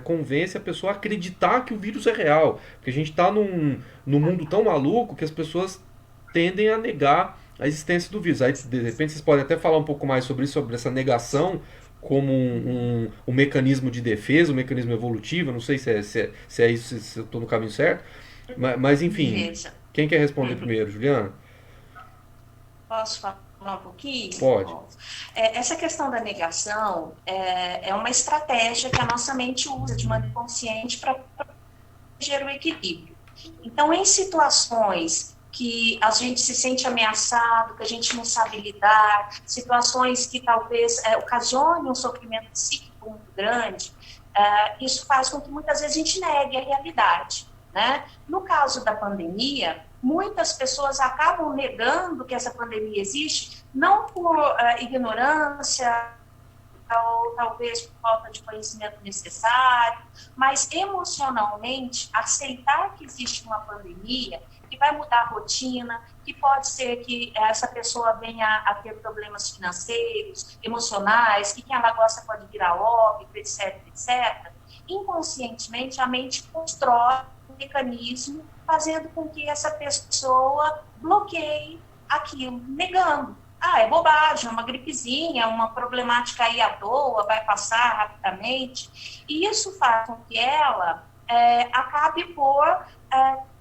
convence a pessoa a acreditar que o vírus é real? Porque a gente está num mundo tão maluco que as pessoas tendem a negar a existência do vírus. Aí, de repente, vocês podem até falar um pouco mais sobre isso, sobre essa negação como um mecanismo de defesa, um mecanismo evolutivo. Não sei se é isso, se eu estou no caminho certo. Mas enfim, Veja. quem quer responder primeiro? Juliana? Posso falar um pouquinho? Pode. Essa questão da negação é uma estratégia que a nossa mente usa de maneira consciente para proteger o equilíbrio. Então, em situações que a gente se sente ameaçado, que a gente não sabe lidar, situações que talvez ocasionem um sofrimento psíquico muito grande, isso faz com que muitas vezes a gente negue a realidade, né? No caso da pandemia, muitas pessoas acabam negando que essa pandemia existe, não por ignorância, ou talvez por falta de conhecimento necessário, mas emocionalmente aceitar que existe uma pandemia que vai mudar a rotina, que pode ser que essa pessoa venha a ter problemas financeiros, emocionais, que quem ela gosta pode virar óbito, etc, etc. Inconscientemente, a mente constrói um mecanismo fazendo com que essa pessoa bloqueie aquilo, negando. É bobagem, é uma gripezinha, uma problemática aí à toa, vai passar rapidamente. E isso faz com que ela acabe por,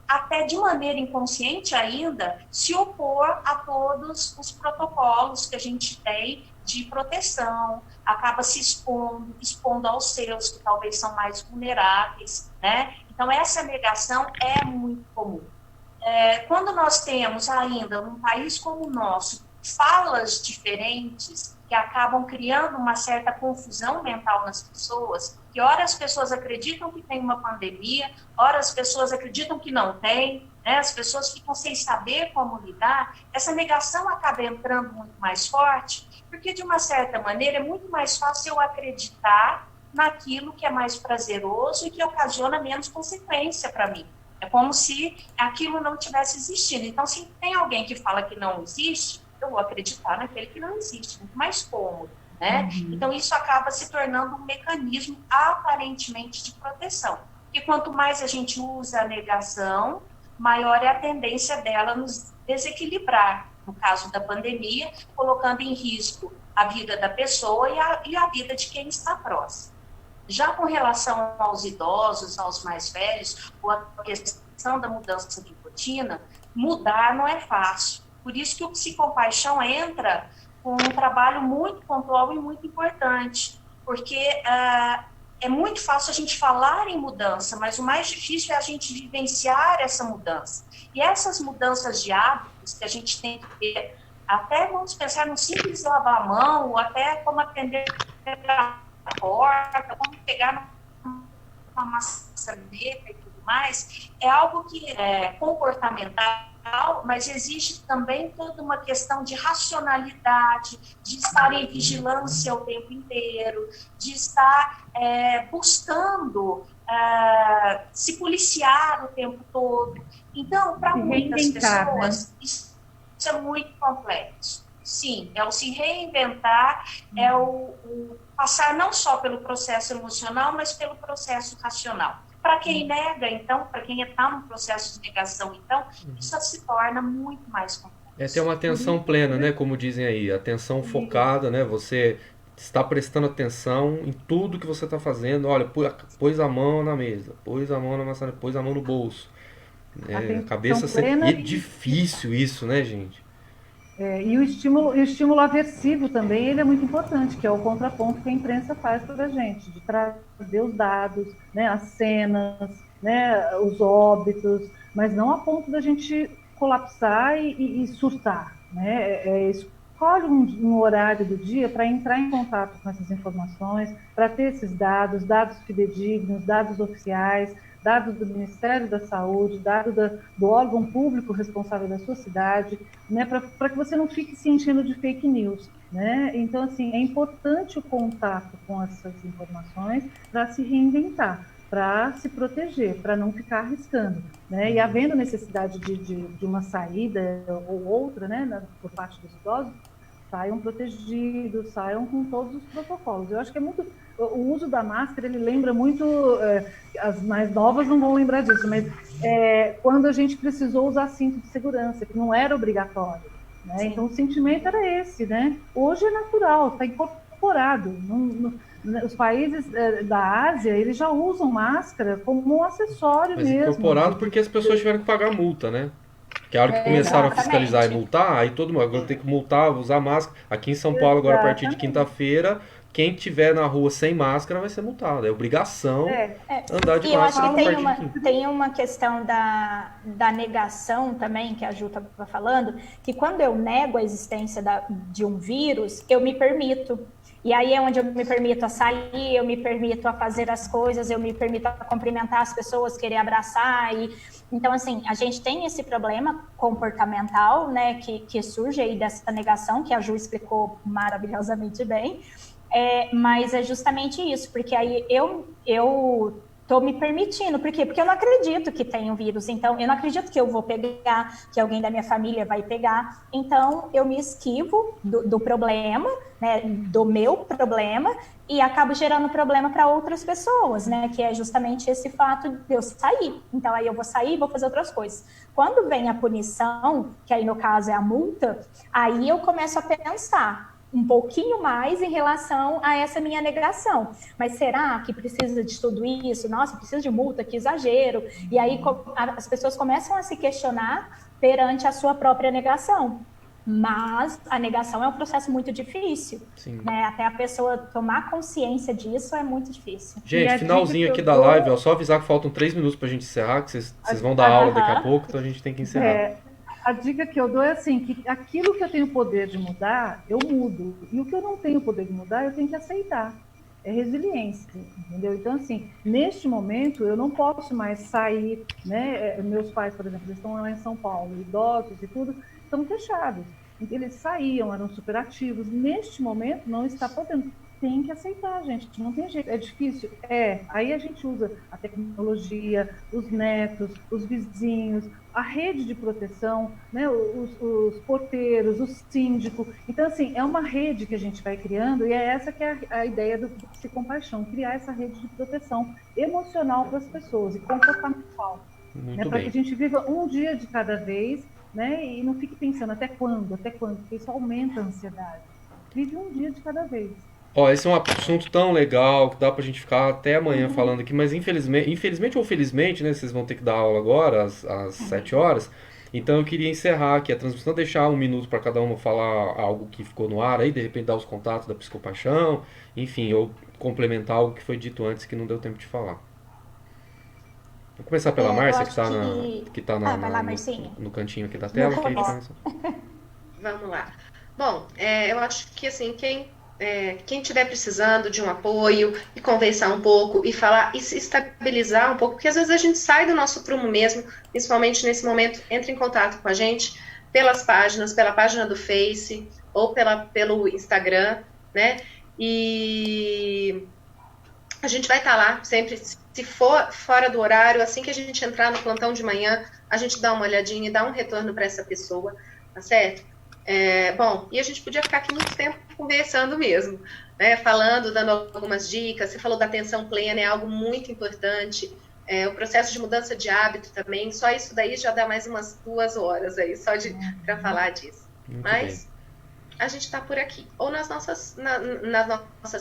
até de maneira inconsciente ainda, se opor a todos os protocolos que a gente tem de proteção, acaba se expondo aos seus, que talvez são mais vulneráveis, né? Então, essa negação é muito comum. Quando nós temos ainda, num país como o nosso, falas diferentes que acabam criando uma certa confusão mental nas pessoas, que ora as pessoas acreditam que tem uma pandemia, ora as pessoas acreditam que não tem, né? As pessoas ficam sem saber como lidar, essa negação acaba entrando muito mais forte, porque de uma certa maneira é muito mais fácil eu acreditar naquilo que é mais prazeroso e que ocasiona menos consequência para mim. É como se aquilo não tivesse existindo. Então, se tem alguém que fala que não existe, eu vou acreditar naquele que não existe, muito mais cômodo, né? Então, isso acaba se tornando um mecanismo aparentemente de proteção. E quanto mais a gente usa a negação, maior é a tendência dela nos desequilibrar, no caso da pandemia, colocando em risco a vida da pessoa e a vida de quem está próximo. Já com relação aos idosos, aos mais velhos, ou a questão da mudança de rotina, mudar não é fácil. Por isso que o Psicompaixão entra com um trabalho muito pontual e muito importante, porque é muito fácil a gente falar em mudança, mas o mais difícil é a gente vivenciar essa mudança. E essas mudanças de hábitos que a gente tem que ter, até vamos pensar no simples lavar a mão, ou até como atender a porta, como pegar uma maçaneta e tudo mais, é algo que é comportamental, mas existe também toda uma questão de racionalidade, de estar em vigilância o tempo inteiro, de estar buscando se policiar o tempo todo. Então, para muitas pessoas, né? Isso é muito complexo. Sim, é o se reinventar, é o passar não só pelo processo emocional, mas pelo processo racional. Para quem nega, então, para quem está num processo de negação, então, isso se torna muito mais complexo. É ter uma atenção plena, né? Como dizem aí, atenção focada, né? Você está prestando atenção em tudo que você está fazendo. Olha, pôs a mão na mesa, pôs a mão na maçaneta, pôs a mão no bolso. A cabeça sempre... E é difícil isso, né, gente? E o estímulo aversivo também, ele é muito importante, que é o contraponto que a imprensa faz para a gente, de trazer os dados, né, as cenas, né, os óbitos, mas não a ponto da gente colapsar e surtar, né? Escolhe um horário do dia para entrar em contato com essas informações, para ter esses dados fidedignos, dados oficiais, dados do Ministério da Saúde, dados do órgão público responsável da sua cidade, né, para que você não fique se enchendo de fake news, né? Então, assim, é importante o contato com essas informações para se reinventar, para se proteger, para não ficar arriscando, né? E havendo necessidade de uma saída ou outra, né, por parte dos idosos, saiam protegidos, saiam com todos os protocolos. Eu acho que é muito... O uso da máscara, ele lembra muito... as mais novas não vão lembrar disso, mas quando a gente precisou usar cinto de segurança, que não era obrigatório, né? Então, o sentimento era esse, né? Hoje é natural, está incorporado. Os países da Ásia, eles já usam máscara como um acessório Mas mesmo. incorporado porque as pessoas tiveram que pagar multa, né? Que a hora que começaram a fiscalizar e multar, aí todo mundo agora tem que multar, usar máscara. Aqui em São Paulo, agora a partir de quinta-feira, quem tiver na rua sem máscara vai ser multado. É obrigação andar de E eu acho máscara. que tem uma questão da negação também, que a Ju estava falando, que quando eu nego a existência de um vírus, eu me permito. E aí é onde eu me permito a sair, eu me permito a fazer as coisas, eu me permito a cumprimentar as pessoas, querer abraçar. Então, assim, a gente tem esse problema comportamental, né, que surge aí dessa negação, que a Ju explicou maravilhosamente bem. Mas é justamente isso, porque aí eu tô me permitindo. Por quê? Porque eu não acredito que tem um vírus. Então, eu não acredito que eu vou pegar, que alguém da minha família vai pegar. Então, eu me esquivo do problema, né, do meu problema, e acabo gerando problema para outras pessoas, né, que é justamente esse fato de eu sair. Então, aí eu vou sair e vou fazer outras coisas. Quando vem a punição, que aí no caso é a multa, aí eu começo a pensar um pouquinho mais em relação a essa minha negação. Mas será que precisa de tudo isso? Nossa, precisa de multa, que exagero. E aí as pessoas começam a se questionar perante a sua própria negação. Mas a negação é um processo muito difícil. Né? Até a pessoa tomar consciência disso é muito difícil. Gente, finalzinho aqui da live, ó, só avisar que faltam 3 minutos pra gente encerrar, que vocês vão dar aula daqui a pouco, então a gente tem que encerrar. A dica que eu dou é assim, que aquilo que eu tenho poder de mudar, eu mudo. E o que eu não tenho poder de mudar, eu tenho que aceitar. É resiliência, entendeu? Então, assim, neste momento, eu não posso mais sair, né? Meus pais, por exemplo, eles estão lá em São Paulo, idosos e tudo, estão fechados. Eles saíam, eram super ativos. Neste momento, não está podendo. Tem que aceitar, gente. Não tem jeito. É difícil? Aí a gente usa a tecnologia, os netos, os vizinhos, a rede de proteção, né? Os porteiros, o síndico. Então, assim, é uma rede que a gente vai criando e é essa que é a ideia do Psicompaixão, criar essa rede de proteção emocional para as pessoas e comportamental. Né? Para que a gente viva um dia de cada vez, né? E não fique pensando até quando, porque isso aumenta a ansiedade. Vive um dia de cada vez. Ó, esse é um assunto tão legal que dá pra gente ficar até amanhã falando aqui, mas infelizmente ou felizmente, né, vocês vão ter que dar aula agora, às 7 horas, então eu queria encerrar aqui a transmissão, deixar 1 minuto para cada uma falar algo que ficou no ar aí, de repente dar os contatos da Psicopaixão, enfim, ou complementar algo que foi dito antes que não deu tempo de falar. Vou começar pela Márcia, que tá no cantinho aqui da tela. Vamos lá. Bom, eu acho que assim, quem estiver precisando de um apoio e conversar um pouco e falar e se estabilizar um pouco, porque às vezes a gente sai do nosso prumo mesmo, principalmente nesse momento, entra em contato com a gente pelas páginas, pela página do Face ou pelo Instagram, né? E a gente vai estar lá sempre, se for fora do horário, assim que a gente entrar no plantão de manhã, a gente dá uma olhadinha e dá um retorno para essa pessoa, tá certo? Bom, e a gente podia ficar aqui muito tempo conversando mesmo, né, falando, dando algumas dicas. Você falou da atenção plena, é algo muito importante. O processo de mudança de hábito também, só isso daí já dá mais umas 2 horas aí, só para falar disso. Muito Mas bem. a gente está por aqui. Ou nas nossas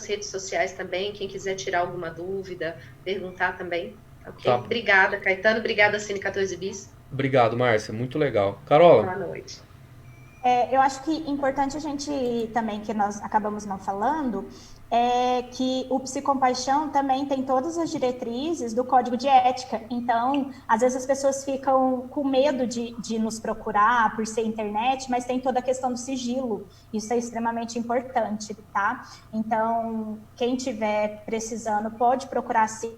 redes sociais também, quem quiser tirar alguma dúvida, perguntar também. Ok? Tá. Obrigada, Caetano. Obrigada, Cine 14 Bis. Obrigado, Márcia. Muito legal. Carola? Boa noite. Eu acho que importante a gente também, que nós acabamos não falando, é que o Psicompaixão também tem todas as diretrizes do Código de Ética. Então, às vezes as pessoas ficam com medo de nos procurar por ser internet, mas tem toda a questão do sigilo. Isso é extremamente importante, tá? Então, quem tiver precisando pode procurar, sim,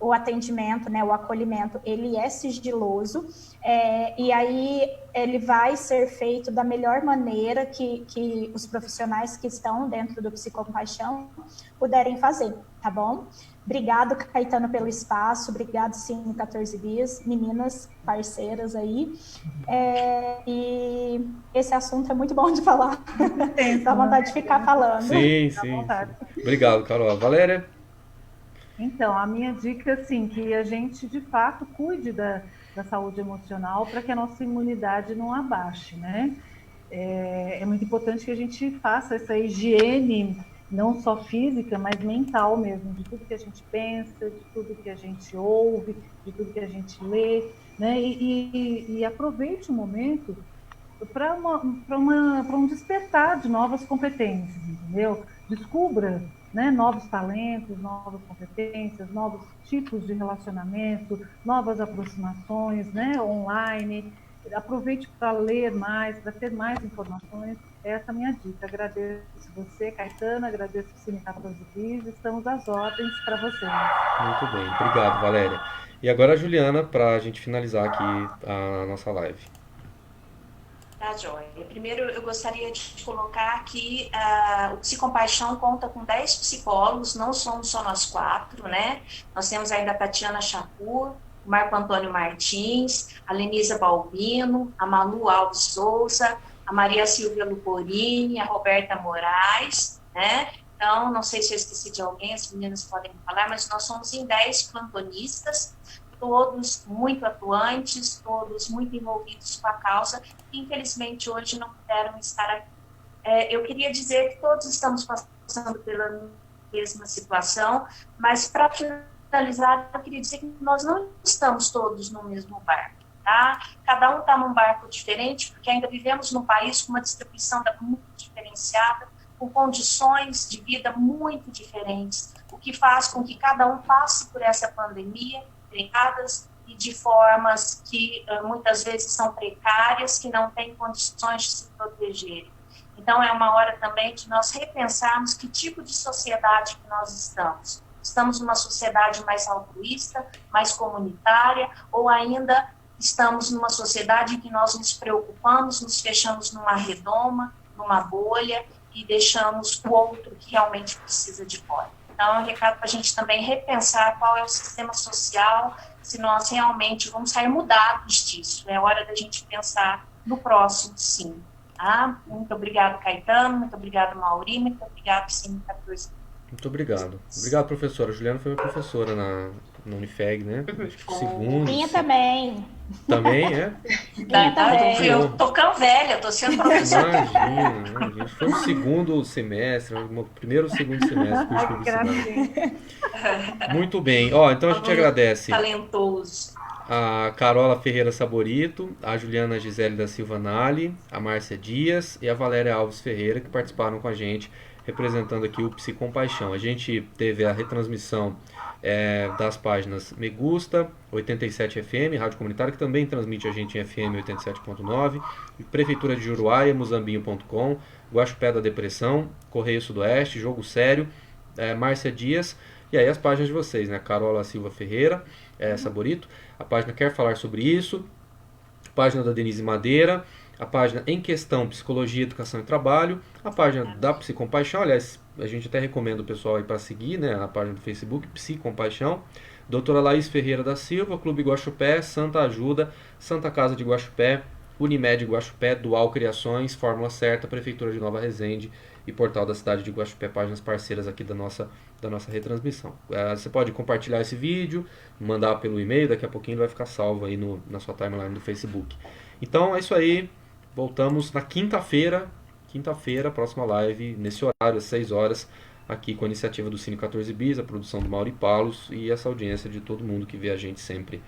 o atendimento, né, o acolhimento, ele é sigiloso, e aí ele vai ser feito da melhor maneira que os profissionais que estão dentro do Psicompaixão puderem fazer, tá bom? Obrigado, Caetano, pelo espaço, obrigado, sim, 14 Bis, meninas parceiras aí, e esse assunto é muito bom de falar, dá vontade de ficar falando. Sim, sim. Obrigado, Carol. Valéria? Então, a minha dica é assim, que a gente, de fato, cuide da saúde emocional para que a nossa imunidade não abaixe, né? É muito importante que a gente faça essa higiene, não só física, mas mental mesmo, de tudo que a gente pensa, de tudo que a gente ouve, de tudo que a gente lê, né? E aproveite o momento para um despertar de novas competências, entendeu? Descubra, né, novos talentos, novas competências, novos tipos de relacionamento, novas aproximações, né, online. Aproveite para ler mais, para ter mais informações. Essa é a minha dica. Agradeço você, Caetano, agradeço o Cine 14 Bis, estamos às ordens para vocês. Muito bem, obrigado, Valéria. E agora a Juliana, para a gente finalizar aqui a nossa live. Tá, joia. Primeiro, eu gostaria de colocar que o Psicompaixão conta com 10 psicólogos, não somos só nós 4, né? Nós temos ainda a Tatiana Chapur, o Marco Antônio Martins, a Lenisa Balbino, a Malu Alves Souza, a Maria Silvia Luporini, a Roberta Moraes, né? Então, não sei se eu esqueci de alguém, as meninas podem me falar, mas nós somos em 10 plantonistas, todos muito atuantes, todos muito envolvidos com a causa, que infelizmente hoje não puderam estar aqui. Eu queria dizer que todos estamos passando pela mesma situação, mas para finalizar, eu queria dizer que nós não estamos todos no mesmo barco, tá? Cada um está num barco diferente, porque ainda vivemos num país com uma distribuição muito diferenciada, com condições de vida muito diferentes, o que faz com que cada um passe por essa pandemia e de formas que muitas vezes são precárias, que não têm condições de se proteger. Então, é uma hora também de nós repensarmos que tipo de sociedade que nós estamos. Estamos numa sociedade mais altruísta, mais comunitária, ou ainda estamos numa sociedade em que nós nos preocupamos, nos fechamos numa redoma, numa bolha, e deixamos o outro que realmente precisa de fora. Então, é um recado para a gente também repensar qual é o sistema social, se nós realmente vamos sair mudados disso. É hora da gente pensar no próximo, sim. Tá? Muito obrigado, Caetano, muito obrigado, Mauri, muito obrigado, Cine 14. Muito obrigado. Obrigado, professora. A Juliana foi minha professora na Unifeg, né? Acho que segundo. Minha também. Também, é? Eu tô tão velha, tô sendo professora. Imagina. Foi no segundo semestre, no primeiro ou segundo semestre, curso de publicidade. Muito bem. Então a gente agradece. Talentoso. A Carola Ferreira Saborito, a Juliana Gisele da Silva Nali, a Márcia Dias e a Valéria Alves Ferreira, que participaram com a gente, representando aqui o Psicompaixão. A gente teve a retransmissão das páginas Me Gusta, 87 FM, Rádio Comunitária, que também transmite a gente em FM 87.9, Prefeitura de Juruáia, Muzambinho.com, Guaxupé da Depressão, Correio Sudoeste, Jogo Sério, Márcia Dias, e aí as páginas de vocês, né? Carola Silva Ferreira, Saborito, a página Quer Falar Sobre Isso, a página da Denise Madeira, a página Em Questão Psicologia, Educação e Trabalho, a página da Psicompaixão, aliás, a gente até recomenda o pessoal aí para seguir, né, a página do Facebook, Psicompaixão, Doutora Laís Ferreira da Silva, Clube Guaxupé, Santa Ajuda, Santa Casa de Guaxupé, Unimed Guaxupé, Dual Criações, Fórmula Certa, Prefeitura de Nova Resende e Portal da Cidade de Guaxupé, páginas parceiras aqui da nossa retransmissão. Você pode compartilhar esse vídeo, mandar pelo e-mail, daqui a pouquinho ele vai ficar salvo aí na sua timeline do Facebook. Então é isso aí, voltamos na quinta-feira, próxima live, nesse horário, às 6 horas, aqui com a iniciativa do Cine 14 Bis, a produção do Mauri Paulos e essa audiência de todo mundo que vê a gente sempre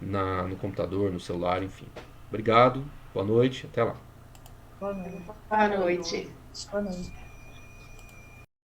no computador, no celular, enfim. Obrigado, boa noite, até lá. Boa noite. Boa noite. Boa noite.